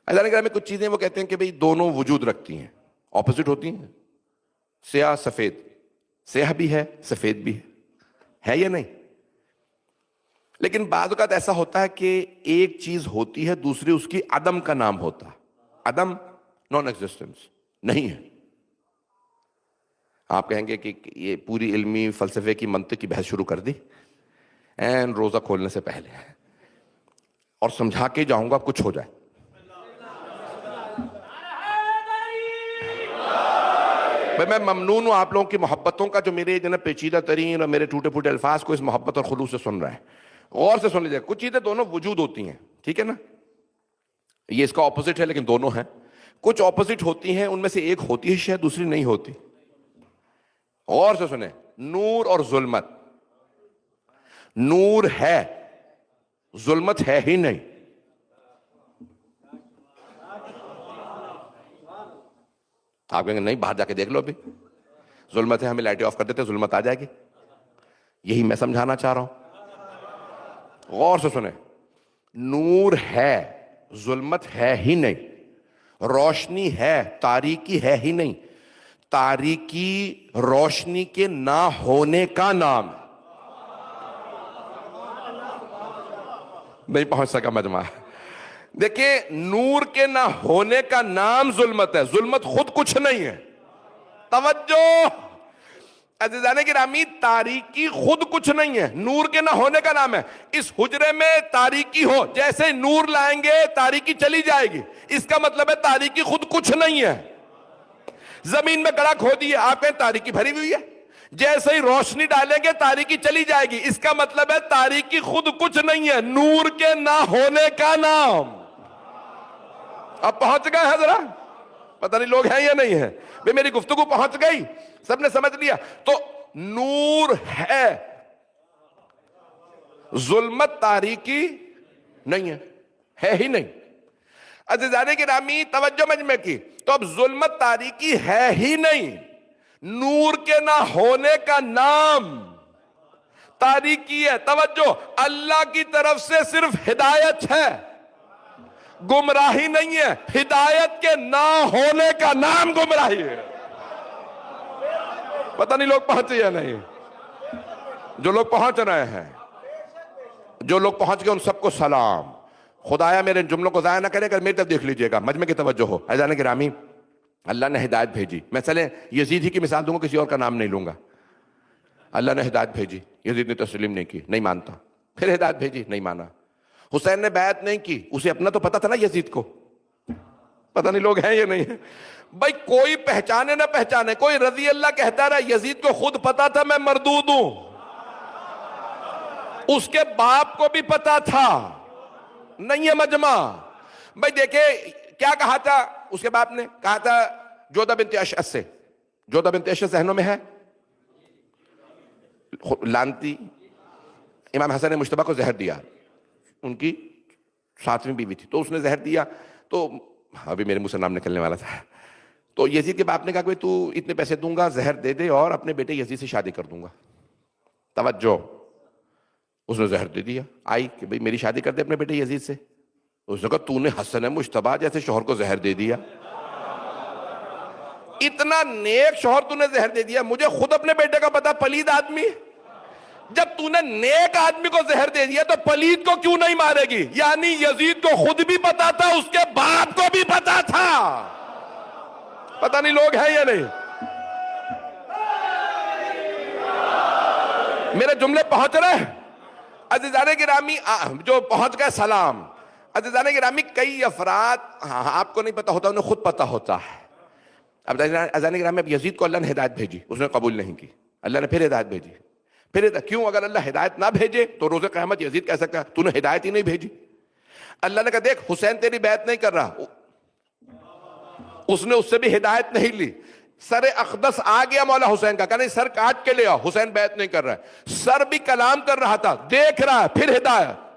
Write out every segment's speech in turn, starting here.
اللہ نے کچھ چیزیں وہ کہتے ہیں کہ بھئی دونوں وجود رکھتی ہیں، اپوزٹ ہوتی ہیں، سیاہ سفید، سیاہ بھی ہے سفید بھی ہے یا نہیں؟ لیکن بعض اوقات ایسا ہوتا ہے کہ ایک چیز ہوتی ہے، دوسری اس کی عدم کا نام ہوتا ہے۔ عدم نان ایگزسٹنس، نہیں ہے۔ آپ کہیں گے کہ یہ پوری علمی فلسفے کی منطق کی بحث شروع کر دی این روزہ کھولنے سے پہلے، اور سمجھا کے جاؤں گا کچھ ہو جائے۔ میں ممنون ہوں آپ لوگوں کی محبتوں کا، جو میرے پیچیدہ ترین اور میرے ٹوٹے پھوٹے الفاظ کو اس محبت اور خلوص سے سن رہا ہے۔ غور سے سن لیجیے، کچھ چیزیں دونوں وجود ہوتی ہیں، ٹھیک ہے نا، یہ اس کا اپوزٹ ہے لیکن دونوں ہیں۔ کچھ اپوزٹ ہوتی ہیں، ان میں سے ایک ہوتی ہے شاید، دوسری نہیں ہوتی۔ غور سے سنیں، نور اور ظلمت، نور ہے، ظلمت ہے ہی نہیں۔ آپ کہیں گے نہیں، باہر جا کے دیکھ لو، ابھی ظلمت ہے، ہمیں لائٹیں آف کر دیتے ظلمت آ جائے گی۔ یہی میں سمجھانا چاہ رہا ہوں، غور سے سنیں، نور ہے، ظلمت ہے ہی نہیں، روشنی ہے، تاریکی ہے ہی نہیں۔ تاریکی روشنی کے نہ ہونے کا نام، نہیں پہنچ سکا مجمع۔ دیکھیں، نور کے نہ ہونے کا نام ظلمت ہے، ظلمت خود کچھ نہیں ہے۔ توجہ عزیزان گرامی، تاریکی خود کچھ نہیں ہے، نور کے نہ ہونے کا نام ہے۔ اس حجرے میں تاریکی ہو، جیسے نور لائیں گے تاریکی چلی جائے گی، اس کا مطلب ہے تاریکی خود کچھ نہیں ہے۔ زمین میں گڑھا کھودی ہے، آپ کہیں تاریکی بھری ہوئی ہے، جیسے ہی روشنی ڈالیں گے تاریکی چلی جائے گی، اس کا مطلب ہے تاریکی خود کچھ نہیں ہے، نور کے نہ ہونے کا نام۔ اب پہنچ گئے ہیں ذرا؟ پتہ نہیں لوگ ہیں یا نہیں ہیں؟ بھئی میری گفتگو پہنچ گئی، سب نے سمجھ لیا؟ تو نور ہے، ظلمت تاریکی نہیں ہے ہی نہیں۔ عزیزان گرامی توجہ مجمع کی، تو اب ظلمت تاریکی ہے ہی نہیں، نور کے نہ ہونے کا نام تاریکی ہے۔ توجہ، اللہ کی طرف سے صرف ہدایت ہے، گمراہی نہیں ہے۔ ہدایت کے نہ ہونے کا نام گمراہی ہے۔ پتہ نہیں لوگ پہنچے یا نہیں؟ جو لوگ پہنچ رہے ہیں، جو لوگ پہنچ گئے ان سب کو سلام۔ خدایا میرے جملوں کو ضائع نہ کرے، اگر میری طرف دیکھ لیجئے گا، مجمع کی توجہ ہو۔ عزیزان گرامی، اللہ نے ہدایت بھیجی، میں چلیں یزید ہی کی مثال دوں گا، کسی اور کا نام نہیں لوں گا۔ اللہ نے ہدایت بھیجی، یزید نے تسلیم نہیں کی، نہیں مانتا، پھر ہدایت بھیجی، نہیں مانا۔ حسین نے بیعت نہیں کی، اسے اپنا تو پتا تھا نا یزید کو، پتہ نہیں لوگ ہیں یا نہیں ہیں؟ بھائی کوئی پہچانے نہ پہچانے، کوئی رضی اللہ کہتا رہا، یزید کو خود پتا تھا میں مردود ہوں، اس کے باپ کو بھی پتا تھا، نہیں ہے مجمع۔ بھائی دیکھیں کیا کہا تھا اس کے باپ نے، کہا تھا جودہ بنت اشعث سے، جودہ بنت اشعث ذہنوں میں ہے، لانتی امام حسن مجتبیٰ کو زہر دیا، ان کی 7ویں بیوی تھی، تو اس نے زہر دیا، تو ابھی میرے منہ سے نام نکلنے والا تھا، تو یزید کے باپ نے کہا کہ تو اتنے پیسے دوں گا، زہر دے دے اور اپنے بیٹے یزید سے شادی کر دوں گا۔ توجہ، اس نے زہر دے دیا، آئی کہ بھئی میری شادی کر دے اپنے بیٹے یزید سے، اس نے کہا تو نے حسن مجتبیٰ جیسے شوہر کو زہر دے دیا، اتنا نیک شوہر تو نے زہر دے دیا، مجھے خود اپنے بیٹے کا پتا پلید آدمی، جب تو نے نیک آدمی کو زہر دے دیا تو پلید کو کیوں نہیں مارے گی؟ یعنی یزید کو خود بھی پتا تھا، اس کے باپ کو بھی پتا تھا۔ پتہ نہیں لوگ ہیں یا نہیں؟ میرے جملے پہنچ رہے ہیں؟ عزیزان گرامی جو پہنچ گئے سلام۔ عزیزان گرامی کئی افراد آپ کو نہیں پتا ہوتا، انہیں خود پتا ہوتا ہے۔ اب عزیزان گرامی اب یزید کو اللہ نے ہدایت بھیجی، اس نے قبول نہیں کی، اللہ نے پھر ہدایت بھیجی، پھر کیوں؟ اگر اللہ ہدایت نہ بھیجے تو روز قیامت یزید کہہ سکتا ہے تو نے ہدایت ہی نہیں بھیجی۔ اللہ نے کہا دیکھ حسین تیری بیعت نہیں کر رہا، اس نے اس سے بھی ہدایت نہیں لی، سر اقدس آ گیا مولا حسین کا، کہا نہیں سر کاٹ کے لے آؤ، حسین بیعت نہیں کر رہا ہے، سر بھی کلام کر رہا تھا، دیکھ رہا ہے، پھر ہدایت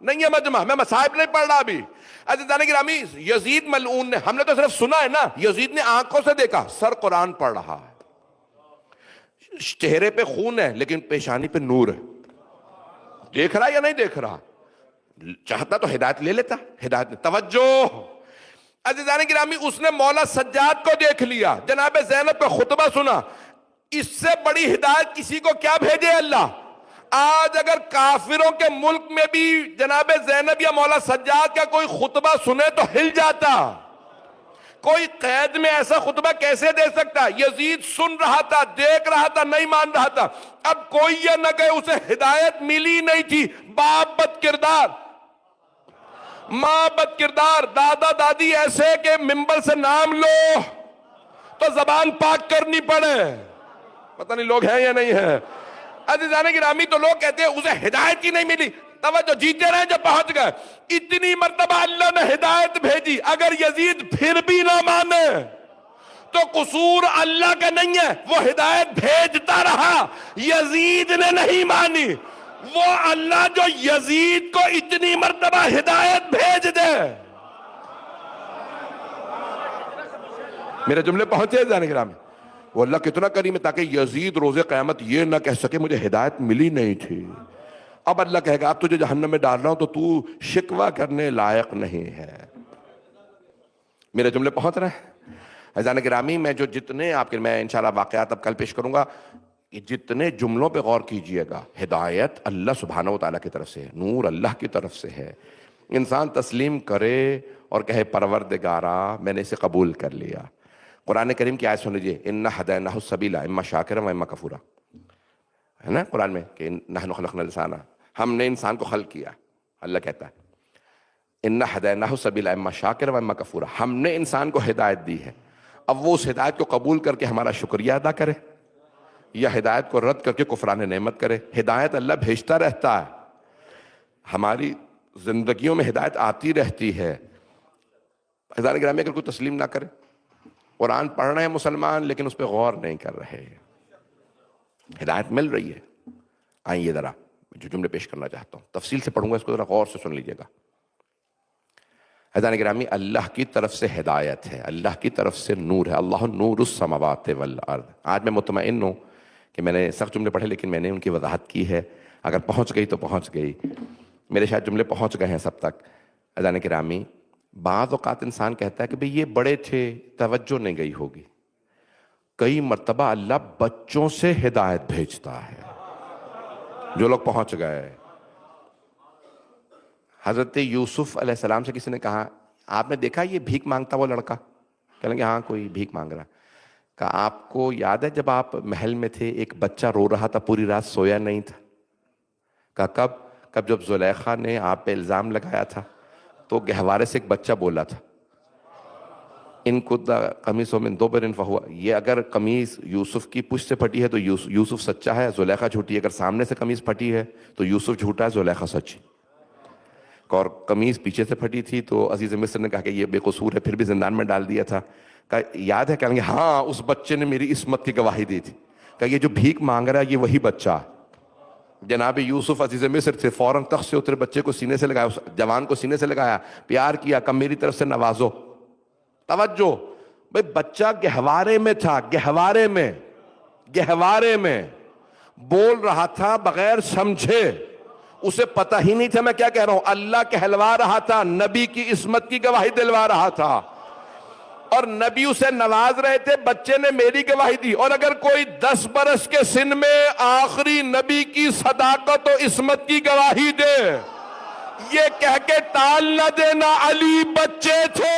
نہیں ہے مجمع، میں مصائب نہیں پڑھ رہا ابھی۔ عزیزان گرامی یزید ملعون نے، ہم نے تو صرف سنا ہے نا، یزید نے آنکھوں سے دیکھا، سر قرآن پڑھ رہا ہے، چہرے پہ خون ہے لیکن پیشانی پہ نور ہے، دیکھ رہا یا نہیں دیکھ رہا؟ چاہتا تو ہدایت لے لیتا، ہدایت نے۔ توجہ، عزیزان گرامی اس نے مولا سجاد کو دیکھ لیا، جناب زینب کا خطبہ سنا، اس سے بڑی ہدایت کسی کو کیا بھیجے اللہ؟ آج اگر کافروں کے ملک میں بھی جناب زینب یا مولا سجاد کا کوئی خطبہ سنے تو ہل جاتا۔ کوئی قید میں ایسا خطبہ کیسے دے سکتا؟ یزید سن رہا تھا، دیکھ رہا تھا، نہیں مان رہا تھا۔ اب کوئی یہ نہ کہے اسے ہدایت ملی نہیں تھی۔ باپ بد کردار، ماں بد کردار، دادا دادی ایسے کہ ممبر سے نام لو تو زبان پاک کرنی پڑے۔ پتہ نہیں لوگ ہیں یا نہیں ہیں۔ عزیزان گرامی تو لوگ کہتے ہیں اسے ہدایت ہی نہیں ملی۔ توجہ، جیتے رہے جب پہنچ گئے۔ اتنی مرتبہ اللہ نے ہدایت بھیجی، اگر یزید پھر بھی نہ مانے تو قصور اللہ کا نہیں ہے، وہ ہدایت بھیجتا رہا، یزید نے نہیں مانی۔ وہ اللہ جو یزید کو اتنی مرتبہ ہدایت بھیج دے۔ میرے جملے پہنچے عزیزان گرامی؟ وہ اللہ کتنا کریم ہے تاکہ یزید روز قیامت یہ نہ کہہ سکے مجھے ہدایت ملی نہیں تھی۔ اب اللہ کہے گا اب تجھے جہنم میں ڈال رہا ہوں تو شکوہ کرنے لائق نہیں ہے۔ میرے جملے پہنچ رہے ہیں عزیزان گرامی؟ میں جو جتنے آپ کے، میں انشاءاللہ واقعات اب کل پیش کروں گا، جتنے جملوں پہ غور کیجئے گا، ہدایت اللہ سبحانہ وتعالیٰ کی طرف سے ہے، نور اللہ کی طرف سے ہے۔ انسان تسلیم کرے اور کہے پروردگارا میں نے اسے قبول کر لیا۔ قرآن کریم کی آیت سن لیجئے، اِنَّا هَدَيْنَاهُ السَّبِيلَ اِمَّا شَاكِرًا وَإِمَّا كَفُورًا، ہے نا قرآن میں کہ نَحْنُ خَلَقْنَا الْإِنسَانَ، ہم نے انسان کو خلق کیا۔ اللہ کہتا ہے اِنَّا هَدَيْنَاهُ السَّبِيلَ اِمَّا شَاكِرًا وَإِمَّا كَفُورًا، ہم نے انسان کو ہدایت دی ہے۔ اب وہ اس ہدایت کو قبول کر کے ہمارا شکریہ ادا کرے یا ہدایت کو رد کر کے کفران نعمت کرے۔ ہدایت اللہ بھیجتا رہتا ہے، ہماری زندگیوں میں ہدایت آتی رہتی ہے۔ عزیزان گرامی اگر کوئی تسلیم نہ کرے، قرآن پڑھ رہے ہیں مسلمان لیکن اس پہ غور نہیں کر رہے، ہدایت مل رہی ہے۔ آئیے ذرا جو جملے پیش کرنا چاہتا ہوں تفصیل سے پڑھوں گا، اس کو ذرا غور سے سن لیجئے گا۔ عزیزان گرامی اللہ کی طرف سے ہدایت ہے، اللہ کی طرف سے نور ہے۔ اللہ نور السماوات والارض۔ آج میں مطمئن ہوں کہ میں نے سخت جملے پڑھے لیکن میں نے ان کی وضاحت کی ہے، اگر پہنچ گئی تو پہنچ گئی۔ میرے شاید جملے پہنچ گئے ہیں سب تک۔ عزیزان گرامی بعض اوقات انسان کہتا ہے کہ بھئی یہ بڑے تھے، توجہ نہیں گئی ہوگی۔ کئی مرتبہ اللہ بچوں سے ہدایت بھیجتا ہے، جو لوگ پہنچ گئے۔ حضرت یوسف علیہ السلام سے کسی نے کہا آپ نے دیکھا یہ بھیک مانگتا وہ لڑکا؟ کہنے لگے ہاں کوئی بھیک مانگ رہا۔ کہا آپ کو یاد ہے جب آپ محل میں تھے ایک بچہ رو رہا تھا پوری رات سویا نہیں تھا؟ کہا کب جب زلیخا نے آپ پہ الزام لگایا تھا تو گہوارے سے ایک بچہ بولا تھا ان کد قمیص من دبر فہوا، یہ اگر قمیص یوسف کی پشت سے پھٹی ہے تو یوسف سچا ہے، زلیخا جھوٹی ہے۔ اگر سامنے سے قمیص پھٹی ہے تو یوسف جھوٹا ہے، زلیخا سچی۔ اور قمیص پیچھے سے پھٹی تھی تو عزیز مصر نے کہا کہ یہ بے قصور ہے، پھر بھی زندان میں ڈال دیا تھا۔ کہا یاد ہے؟ کہیں گے ہاں اس بچے نے میری عصمت کی گواہی دی تھی۔ کہا یہ جو بھیک مانگ رہا ہے یہ وہی بچہ ہے۔ جناب یوسف عزیز مصر تھے، فوراً تخت سے اترے، بچے کو سینے سے لگایا، اس جوان کو سینے سے لگایا، پیار کیا، کہا میری طرف سے نوازو۔ توجہ بھئی بچہ گہوارے میں تھا، گہوارے میں بول رہا تھا بغیر سمجھے، اسے پتہ ہی نہیں تھا میں کیا کہہ رہا ہوں۔ اللہ کہلوا رہا تھا، نبی کی عصمت کی گواہی دلوا رہا تھا اور نبی اسے نواز رہے تھے، بچے نے میری گواہی دی۔ اور اگر کوئی 10 برس کے سن میں آخری نبی کی صداقت و عصمت کی گواہی دے، یہ کہہ کے ٹال نہ دینا علی بچے تھے،